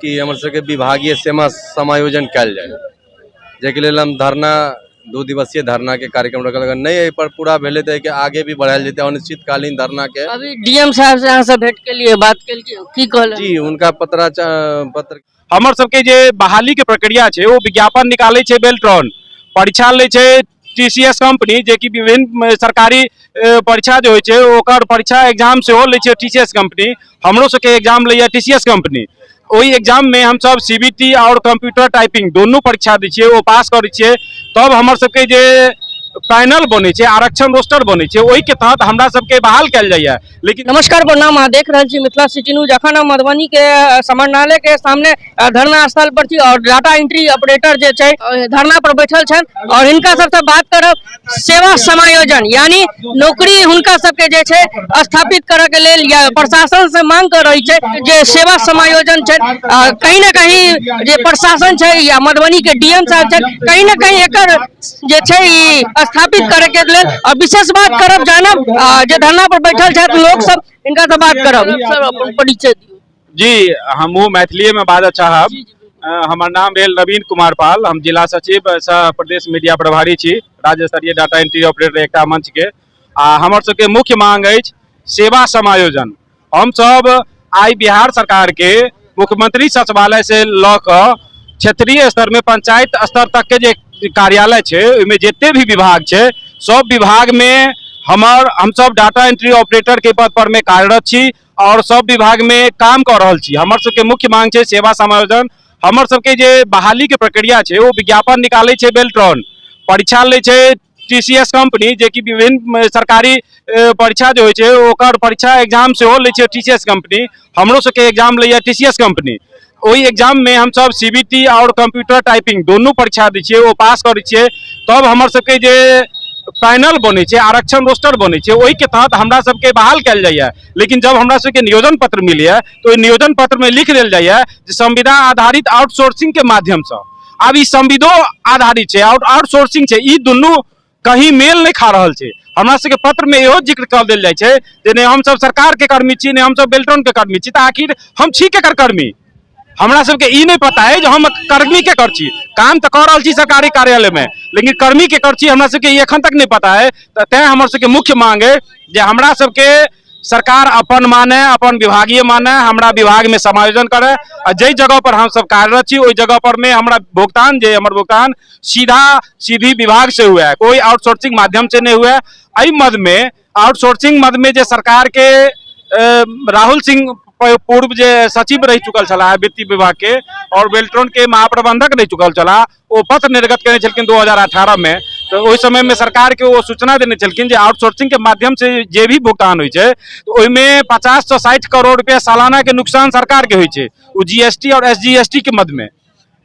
कि हमर सबके विभागीय सेवा समायोजन कल जाए, जेके लेल हम धरना 2 दिवसीय धरना के कार्यक्रम रखल गए। नहीं एहि पर पूरा भेले तो के आगे भी बढ़ायल जेते अनिश्चितकालीन धरना के। अभी डीएम साहब से यहाँ से भेंट के लिए बात के लिए की कहल जी उनका पत्र हमर सबके जे बहाली के प्रक्रिया छे वो विज्ञापन निकाले छे बेल्ट्रॉन, परीक्षा ले छे टीसीएस कंपनी, जे कि विभिन्न सरकारी परीक्षा जो होय छे ओकर परीक्षा एग्जाम से हो ले छे टीसीएस कंपनी। हमरो सबके एग्जाम ले टीसीएस कंपनी। वही एग्जाम में हम सब सीबीटी और कंप्यूटर टाइपिंग दोनों परीक्षा दी छे, वो पास करे छे तब हमर सबके जे पैनल बने छे, आरक्षण रोस्टर बने छे, वही के तहत हमरा सबके बहाल कल जाइए। लेकिन नमस्कार प्रणाम, अहाँ देख रहे छी मिथिला सिटी न्यूज। अखन हम मधुबनी के समाहरणालय के सामने धरना स्थल पर छी और डाटा एंट्री ऑपरेटर जे छै धरना पर बैठल छन और हिनका सबसे बात करब सेवा समायोजन यानी नौकरी हुनका सबके जे छै स्थापित करे के लेल या प्रशासन से मांग कर रही छै जे सेवा समायोजन छै। कहीं ना कहीं जे प्रशासन छै या मधुबनी के डीएम साहब छै कहीं ना कहीं एकर जे छै स्थापित करे के लेल और विशेष बात करब जानब जे धरना पर बैठल छथि लोग सब, इनका से बात करब। सर अपन परिचय दियौ। जी हमहू मैथिली में बात चाहब। हमार नाम भेल नवीन कुमार पाल, हम जिला सचिव सह प्रदेश मीडिया प्रभारी छी, राज्य स्तरीय डाटा एंट्री ऑपरेटर एकता मंच के। हमर सबके मुख्य मांग अछि सेवा समायोजन। हम सब आई बिहार सरकार के मुख्यमंत्री सचिवालय से ल क क्षेत्रीय स्तर में पंचायत स्तर तक के जे कार्यालय छे ओहिमे जितने भी विभाग छे सब विभाग में हम सब डाटा एंट्री ऑपरेटर के पद पर में कार्यरत छी और सब विभाग में काम कर रहल छी। हमर सबके मुख्य मांग छे सेवा समायोजन। हमर सबके जे बहाली के प्रक्रिया छे वो विज्ञापन निकाले छे बेल्ट्रॉन, परीक्षा ले छे टीसीएस कंपनी, जे कि विभिन्न सरकारी परीक्षा जो होय छे ओकर परीक्षा एग्जाम से हो ले छे टीसीएस कंपनी। हमरो सबके एग्जाम ले टीसीएस कंपनी। वही एग्जाम में हम सब सीबीटी और कंप्यूटर टाइपिंग दोनों परीक्षा दी छे, वो पास करे छे तब हमर सबके जे पैनल बने छे, आरक्षण रोस्टर बने छे, वही के तहत हमरा सबके बहाल कल जाइए। लेकिन जब हमरा सबके नियोजन पत्र मिले तो नियोजन पत्र में लिख देल जाइए संविदा आधारित आउटसोर्सिंग के माध्यम से। अब ई संविदो आधारित छे और आउटसोर्सिंग छे, ई दुनू कहीं मेल नहीं खा रहल छे। हमरा सबके पत्र में इहो जिक्र कर देल जाय छे जे ने हम सब सरकार के कर्मी छी, ने हम सब बेल्ट्रॉन के कर्मी छी, त आखिर हम छी केकर कर्मी? हमरा सबके ई नहीं पता है जो हम कर्मी के कर छी। काम तो कर रहल छी सरकारी कार्यालय में, लेकिन कर्मी के कर छी हमरा सबके ई एखन तक नहीं पता है। तैं हमर सबके मुख्य मांग है जे हमरा सबके सरकार अपन माने, अपन विभागीय माने, हमरा विभाग में समायोजन करे और जई जगह पर हम सब कार्यरत छी ओई जगह पर में हमरा भुगतान जे हमर भुगतान सीधी विभाग से हुआ है, कोई आउटसोर्सिंग माध्यम से नहीं हुआ है। एहि मद में आउटसोर्सिंग मद में जे सरकार के राहुल सिंह पूर्व जे सचिव रह चुकल छला वित्त विभाग के और बेल्ट्रॉन के महाप्रबंधक रह चुकल छला, वो पत्र निर्गत करने छलखिन 2018 में। तो उस समय में सरकार के वो सूचना देने छलखिन जे आउटसोर्सिंग के माध्यम से जे भी भुगतान होय छे तो ओहिमे 50 से 60 करोड़ रुपया सालाना के नुकसान सरकार के होय छे, वो जीएसटी और एसजीएसटी के मद में।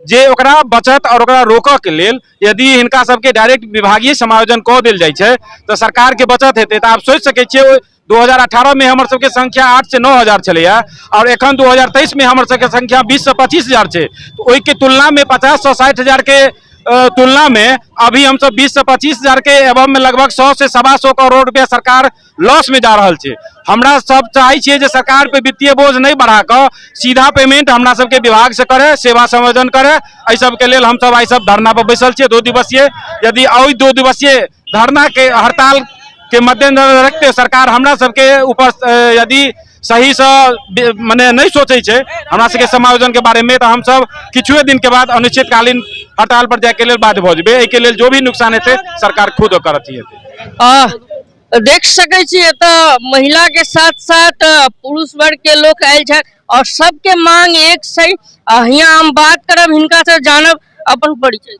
जे ओकरा बचत और ओकरा रोकऽ के लेल यदि हिनका सबके डायरेक्ट विभागीय समायोजन कऽ देल जाय छै तो सरकार के बचत हेतै। तो आप सोच सकै छियै 2018 में हमर सबके संख्या 8 से 9 हजार छलैया और एखन 2023 में हमर सबके संख्या 20 से 25 हजार छै। तो ओहि के तुलना में 50 से 60 हजार के तुलना में अभी हम सब 20 से 25 हजार के एवं में लगभग 100 से 125 करोड़ रुपया सरकार लॉस में जा रहल छे। हमरा सब चाहे छियै जे सरकार पे वित्तीय बोझ नहीं बढ़ा कर सीधा पेमेंट हमरा सबके विभाग से करे, सेवा समायोजन करे। एहि सब के लेल हम सब आई सब धरना पर बैसल छियै 2 दिवसीय। यदि ओहि 2 दिवसीय धरना के हड़ताल के मद्देनजर रखते सरकार हमरा सबके ऊपर यदि सही से माने नहीं सोचे छे हमरा सबके समायोजन के बारे में, तो हम सब किछुए दिन के बाद अनिश्चितकालीन हड़ताल पर जाए के लेल बाध्य भ जेबे। एहि के लेल जो भी नुकसान हेतै सरकार खुद करती है। देख सकै छी एत महिला के साथ साथ पुरुष वर्ग के लोग आयल छथि और सबके मांग एक सही। यहाँ हम बात करब, हिनका से जानब अपन परिचय।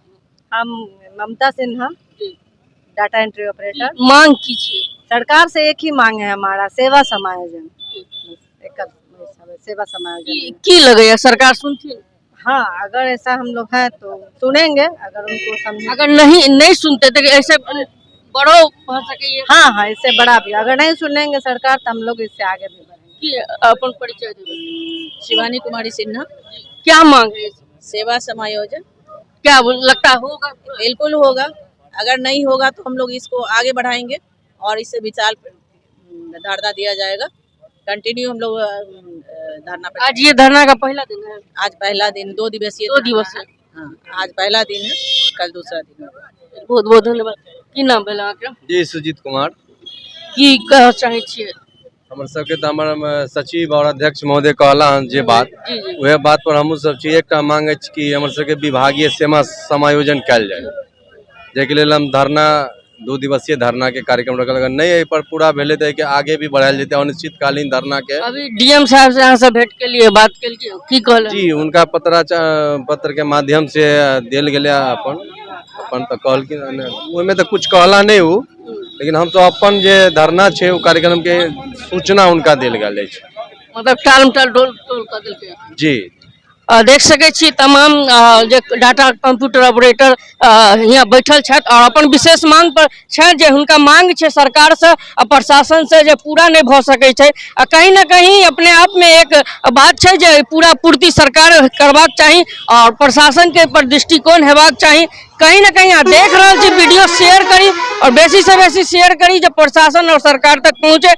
हम ममता सिन्हा, डाटा एंट्री ऑपरेटर। मांग की छे? सरकार से एक ही मांग है हमारा, सेवा समायोजन। सेवा समायोजन की लगे है सरकार सुनती? हाँ, अगर ऐसा हम लोग हैं तो सुनेंगे, अगर उनको समझ अगर नहीं सुनते तो ऐसे बड़ो हो सके। हाँ हाँ, इससे बड़ा भी अगर नहीं सुनेंगे सरकार तो हम लोग इससे आगे भी बढ़ेंगे। अपन परिचय दीजिए। शिवानी कुमारी सिन्हा। क्या मांग है? सेवा समायोजन। क्या लगता होगा? बिल्कुल होगा, अगर नहीं होगा तो हम लोग इसको आगे बढ़ाएंगे और इससे विचार धारणा दिया जाएगा। कंटिन्यू हम लोग धरना पे। आज ये धरना का पहला दिन है। आज पहला दिन 2 दिवसीय 2 दिवसीय। हाँ, आज पहला दिन है, कल दूसरा दिन होगा। बहुत बहुत धन्यवाद। की नाम भेल अहाँके? जी सुजीत कुमार। की कह चाहै छियै? हमर सबके तऽ हमर सचिव और अध्यक्ष महोदय कहला हन जे बात जी जी वह बात पर हमहूँ सब छी एकटा मांग अछि कि हमर सबके विभागीय सेवा समायोजन कयल जाय, जाहिके लेल हम धरना 2 दिवसीय धरना के कार्यक्रम रखल। अगर नहीं एहि पर पूरा भेलै तऽ एहिके आगे भी बढ़ायल जेतै अनिश्चितकालीन धरना के। अभी डीएम साहब से अहाँ सब भेंट के लिए बात केलियै, की कहले? जी उनका पत्र के माध्यम से देल गेलै अपन तऽ कहलखिन ओहिमे तऽ कुछ कहला नहीं उ, लेकिन हम तो अपन जे धरना छै ओ कार्यक्रम के सूचना उनका देल गेल अछि। मतलब टाल टोल कऽ देलकै। जी देख सकै छी तमाम जे डाटा कंप्यूटर ऑपरेटर यहाँ बैठल छथि और अपन विशेष मांग पर छथि जे हुनका मांग छै सरकार से आ प्रशासन से जे पूरा नहीं भऽ सकै छै। आ कहीं ना कहीं अपने आप में एक बात छै जे पूरा पूर्ति सरकार करबाक चाही और प्रशासन के पर दृष्टिकोण हेबाक चाही। कहीं ना कहीं अहाँ देख रहल छी, वीडियो शेयर करी और बेसी से बेसी शेयर करी जे प्रशासन और सरकार तक पहुँचे।